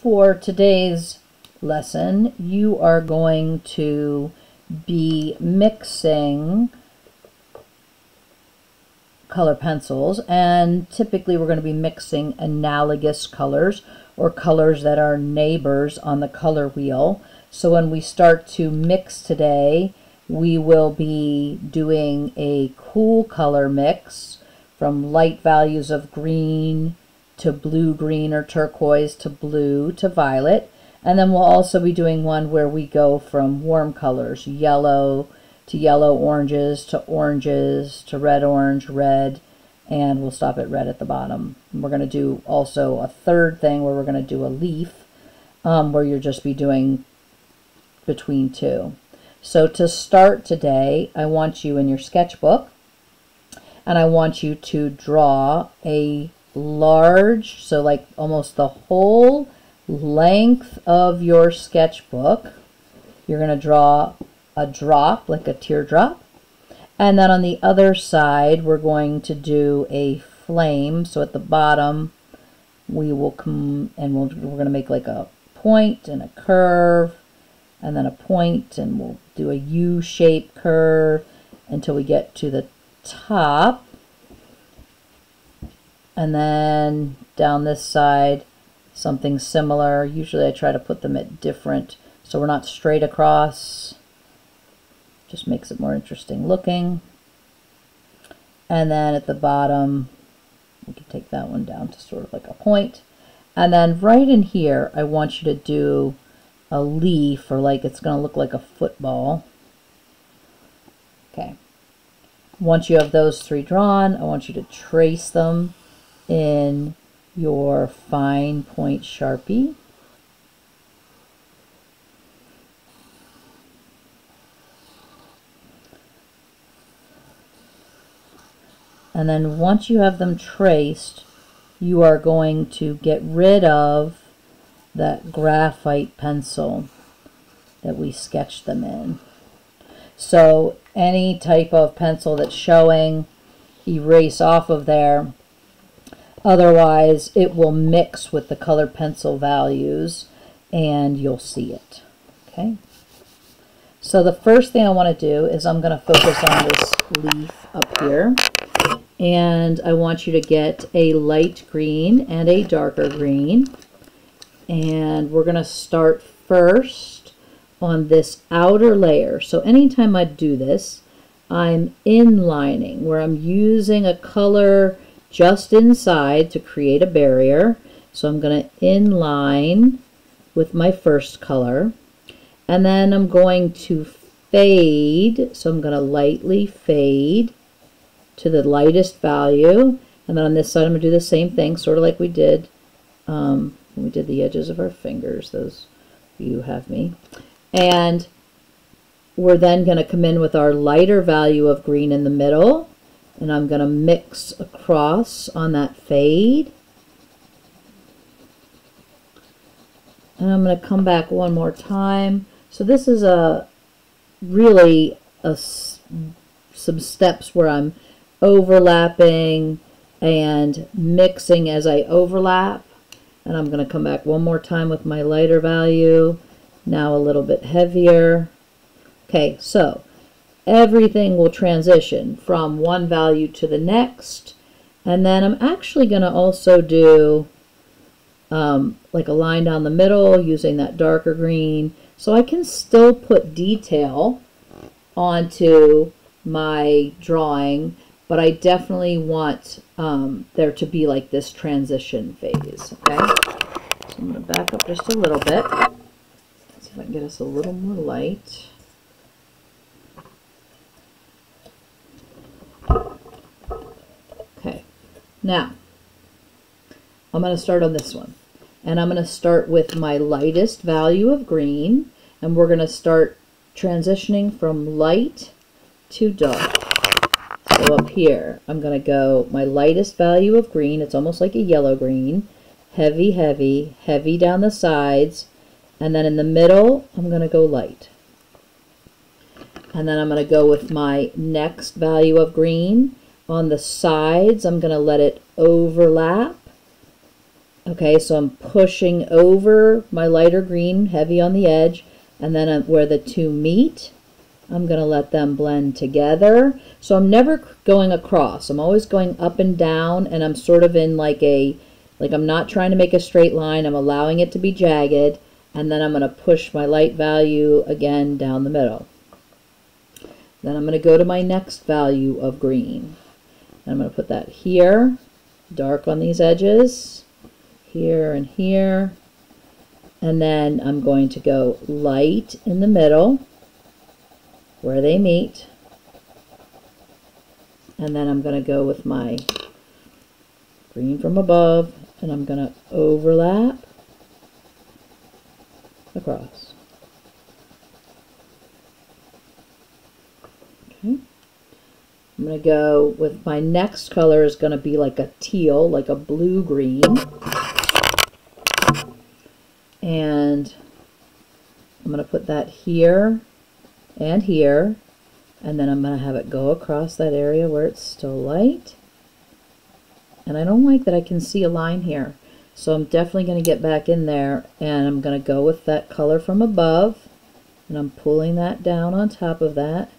For today's lesson, you are going to be mixing color pencils, and typically we're going to be mixing analogous colors, or colors that are neighbors on the color wheel. So when we start to mix today, we will be doing a cool color mix from light values of green to blue, green, or turquoise to blue to violet. And then we'll also be doing one where we go from warm colors, yellow to yellow, oranges to red, orange, red, and we'll stop at red at the bottom. And we're going to do also a third thing where we're going to do a leaf, where you'll just be doing between two. So to start today, I want you in your sketchbook, and I want you to draw a large, so like almost the whole length of your sketchbook. You're going to draw a drop, like a teardrop, and then on the other side we're going to do a flame. So at the bottom we will come and we're going to make like a point and a curve, and then a point, and we'll do a U-shaped curve until we get to the top. And then down this side, something similar. Usually I try to put them at different, so we're not straight across. Just makes it more interesting looking. And then at the bottom, we can take that one down to sort of like a point. And then right in here, I want you to do a leaf, or like it's going to look like a football. Okay. Once you have those three drawn, I want you to trace them in your fine point Sharpie. And then once you have them traced, you are going to get rid of that graphite pencil that we sketched them in. So any type of pencil that's showing, erase off of there. Otherwise, it will mix with the colored pencil values and you'll see it. Okay. So the first thing I want to do is I'm going to focus on this leaf up here. And I want you to get a light green and a darker green. And we're going to start first on this outer layer. So anytime I do this, I'm inlining, where I'm using a color just inside to create a barrier. So I'm going to inline with my first color, and then I'm going to fade. So I'm going to lightly fade to the lightest value, and then on this side I'm going to do the same thing, sort of like we did when we did the edges of our fingers. Those you have me. And we're then going to come in with our lighter value of green in the middle, and I'm going to mix across on that fade. And I'm going to come back one more time. So this is really some steps where I'm overlapping and mixing as I overlap. And I'm going to come back one more time with my lighter value, now a little bit heavier. Okay, so everything will transition from one value to the next, and then I'm actually going to also do like a line down the middle using that darker green, so I can still put detail onto my drawing, but I definitely want there to be like this transition phase. Okay, so I'm going to back up just a little bit. Let's see if I can get us a little more light. Okay, now I'm going to start on this one, and I'm going to start with my lightest value of green, and we're going to start transitioning from light to dark. So up here I'm going to go my lightest value of green, it's almost like a yellow green, heavy, heavy, heavy down the sides, and then in the middle I'm going to go light. And then I'm going to go with my next value of green. On the sides, I'm going to let it overlap, Okay, so I'm pushing over my lighter green, heavy on the edge, and then where the two meet, I'm going to let them blend together. So I'm never going across. I'm always going up and down, and I'm sort of in like I'm not trying to make a straight line. I'm allowing it to be jagged, and then I'm going to push my light value again down the middle. Then I'm going to go to my next value of green. And I'm going to put that here, dark on these edges, here and here. And then I'm going to go light in the middle, where they meet, and then I'm going to go with my green from above, and I'm going to overlap across. Okay. I'm going to go with my next color is going to be like a teal, like a blue-green, and I'm going to put that here and here, and then I'm going to have it go across that area where it's still light. And I don't like that I can see a line here, so I'm definitely going to get back in there, and I'm going to go with that color from above, and I'm pulling that down on top of that.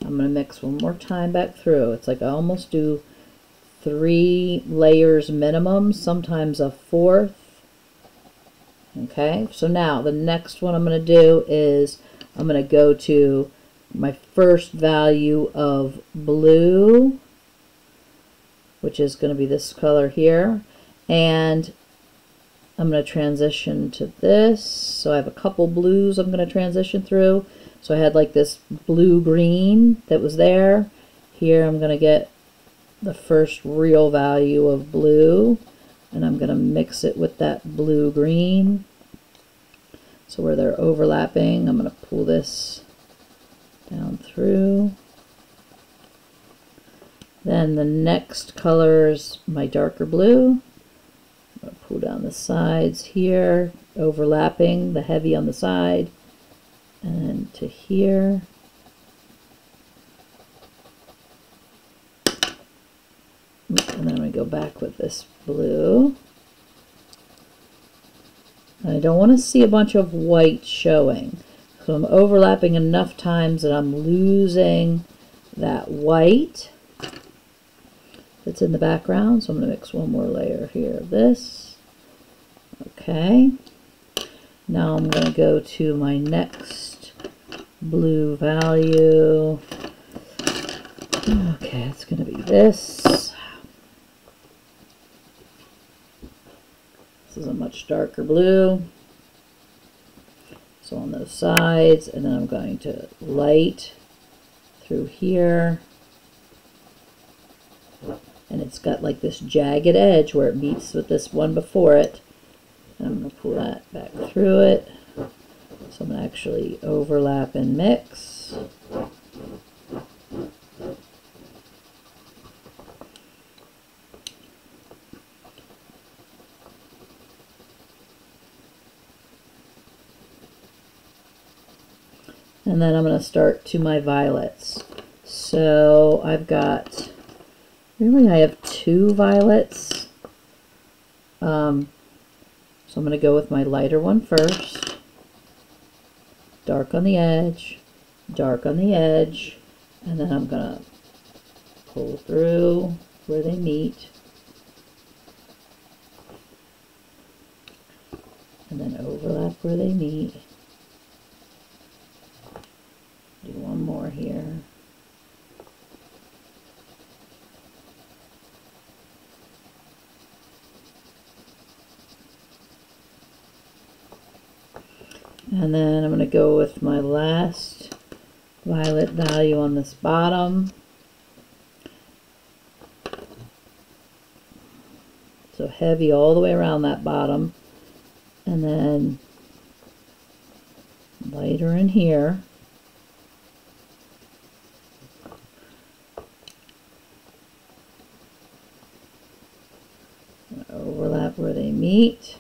I'm going to mix one more time back through. It's like I almost do 3 layers minimum, sometimes a 4th. Okay, so now the next one I'm going to do is I'm going to go to my first value of blue, which is going to be this color here, and I'm going to transition to this. So I have a couple blues I'm going to transition through. So I had like this blue-green that was there. Here I'm going to get the first real value of blue, and I'm going to mix it with that blue-green. So where they're overlapping, I'm going to pull this down through. Then the next color is my darker blue. I'm going to pull down the sides here, overlapping the heavy on the side, and to here. And then I'm going to go back with this blue. And I don't want to see a bunch of white showing. So I'm overlapping enough times that I'm losing that white that's in the background. So I'm going to mix one more layer here of this. Okay. Now I'm going to go to my next blue value. Okay, it's going to be this. This is a much darker blue. So on those sides, and then I'm going to light through here. And it's got like this jagged edge where it meets with this one before it. And I'm going to pull that back through it. So I'm going to actually overlap and mix. And then I'm going to start to my violets. So I've got, really I have 2 violets. So I'm going to go with my lighter one first. Dark on the edge, dark on the edge, and then I'm going to pull through where they meet. And then overlap where they meet. Do one more here. And then I'm going to go with my last violet value on this bottom. So heavy all the way around that bottom. And then lighter in here. Overlap where they meet,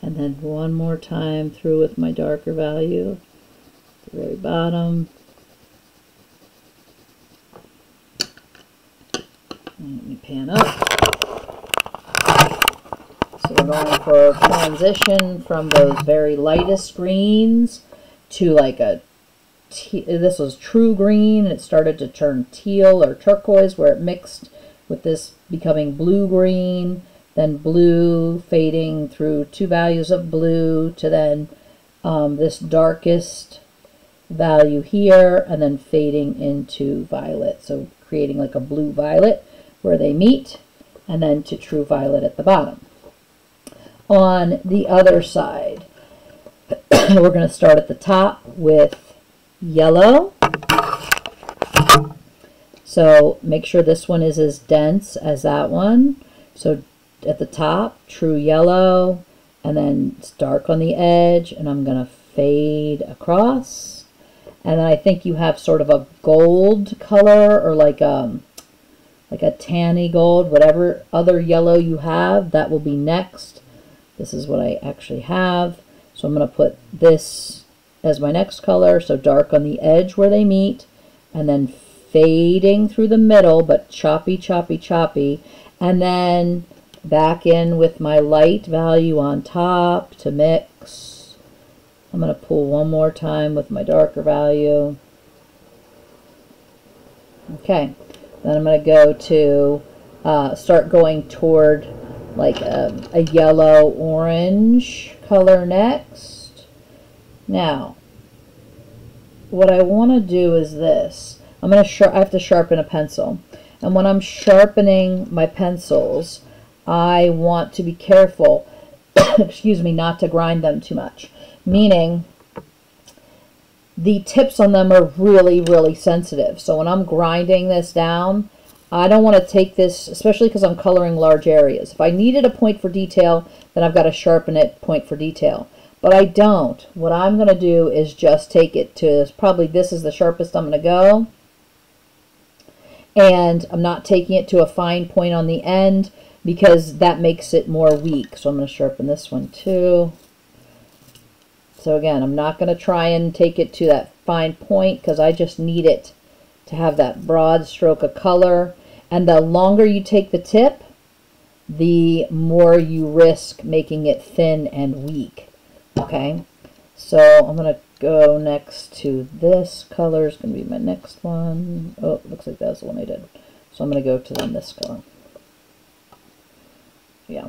and then one more time through with my darker value at the very bottom. And let me pan up so it going for a transition from those very lightest greens to like this was true green. It started to turn teal or turquoise where it mixed with this becoming blue-green, then blue fading through 2 values of blue to then this darkest value here and then fading into violet. So creating like a blue-violet where they meet, and then to true violet at the bottom. On the other side, we're going to start at the top with yellow. So make sure this one is as dense as that one. So at the top, true yellow, and then it's dark on the edge, and I'm going to fade across. And then I think you have sort of a gold color, or like a tanny gold, whatever other yellow you have, that will be next. This is what I actually have. So I'm going to put this as my next color, so dark on the edge where they meet, and then fading through the middle, but choppy, choppy, choppy, and then back in with my light value on top to mix. I'm going to pull one more time with my darker value. Okay, then I'm going to go to start going toward like a yellow-orange color next. Now, what I want to do is this. I have to sharpen a pencil. And when I'm sharpening my pencils, I want to be careful, excuse me, not to grind them too much. Meaning, the tips on them are really, really sensitive. So when I'm grinding this down, I don't want to take this, especially because I'm coloring large areas. If I needed a point for detail, then I've got to sharpen it point for detail. But I don't. What I'm going to do is just take it to, probably this is the sharpest I'm going to go. And I'm not taking it to a fine point on the end because that makes it more weak. So I'm going to sharpen this one too. So again, I'm not going to try and take it to that fine point because I just need it to have that broad stroke of color. And the longer you take the tip, the more you risk making it thin and weak. Okay, so I'm going to go next to this color. Is going to be my next one. Oh, looks like that's the one I did. So I'm going to go to then this color. Yeah.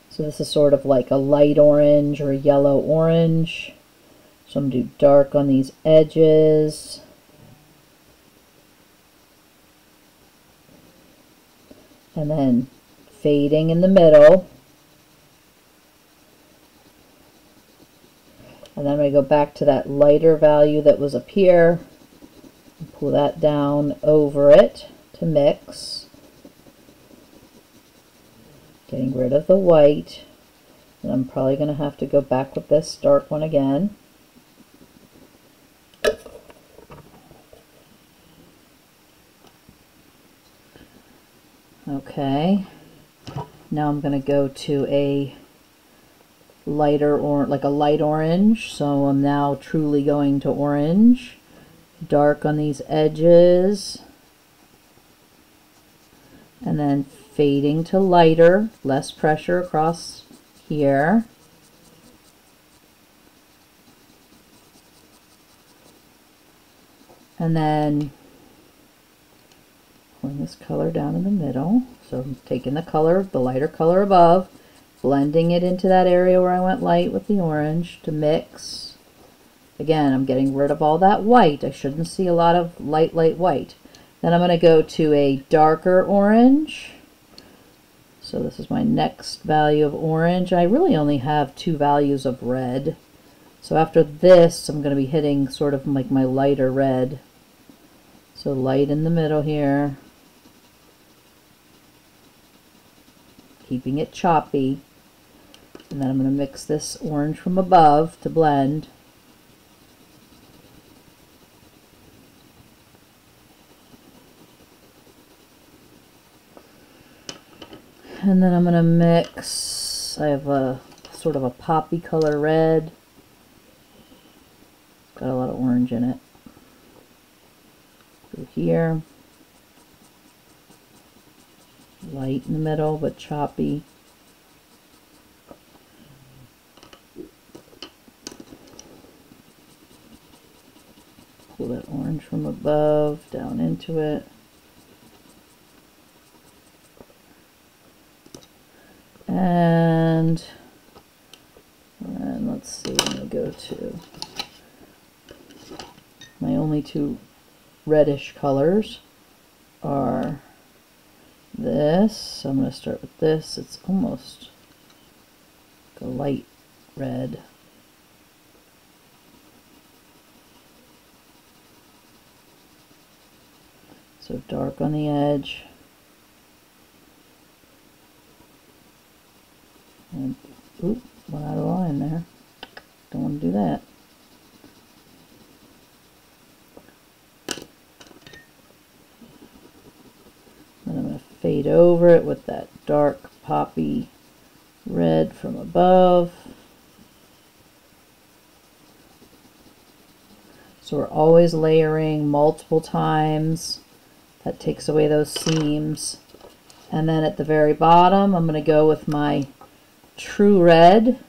So this is sort of like a light orange or a yellow orange. So I'm going to do dark on these edges. And then fading in the middle. And then I'm going to go back to that lighter value that was up here. And pull that down over it to mix. Getting rid of the white. And I'm probably going to have to go back with this dark one again. Okay, now I'm going to go to a lighter or like a light orange. So I'm now truly going to orange. Dark on these edges. And then fading to lighter, less pressure across here. And then pulling this color down in the middle. So I'm taking the color, the lighter color above, blending it into that area where I went light with the orange to mix. Again, I'm getting rid of all that white. I shouldn't see a lot of light white. Then I'm going to go to a darker orange. So this is my next value of orange. I really only have 2 values of red. So after this, I'm going to be hitting sort of like my lighter red. So light in the middle here. Keeping it choppy. And then I'm going to mix this orange from above to blend. And then I'm going to mix, I have a sort of a poppy color red. Got a lot of orange in it. Go here. Light in the middle, but choppy. pull that orange from above down into it. And let's see, I'm going to go to my only two reddish colors are this. So I'm going to start with this. It's almost like a light red. So dark on the edge. And, oop, went out of line there. Don't want to do that. Then I'm going to fade over it with that dark poppy red from above. So we're always layering multiple times. That takes away those seams. And then at the very bottom, I'm going to go with my true red.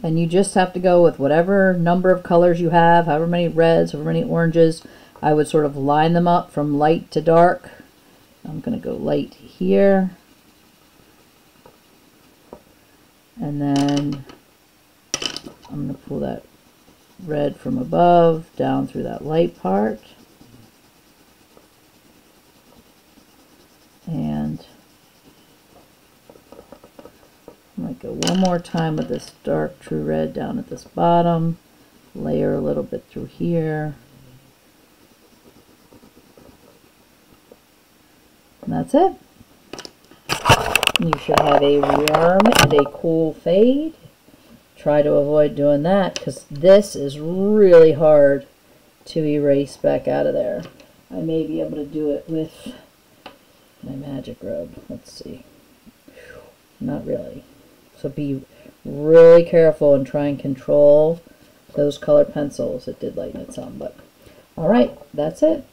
And you just have to go with whatever number of colors you have, however many reds, however many oranges. I would sort of line them up from light to dark. I'm going to go light here. And then I'm going to pull that red from above down through that light part. And I might go one more time with this dark true red down at this bottom. Layer a little bit through here. And that's it. You should have a warm and a cool fade. Try to avoid doing that because this is really hard to erase back out of there. I may be able to do it with my magic rub. Let's see. Not really. So be really careful and try and control those colored pencils. It did lighten it some, but all right, that's it.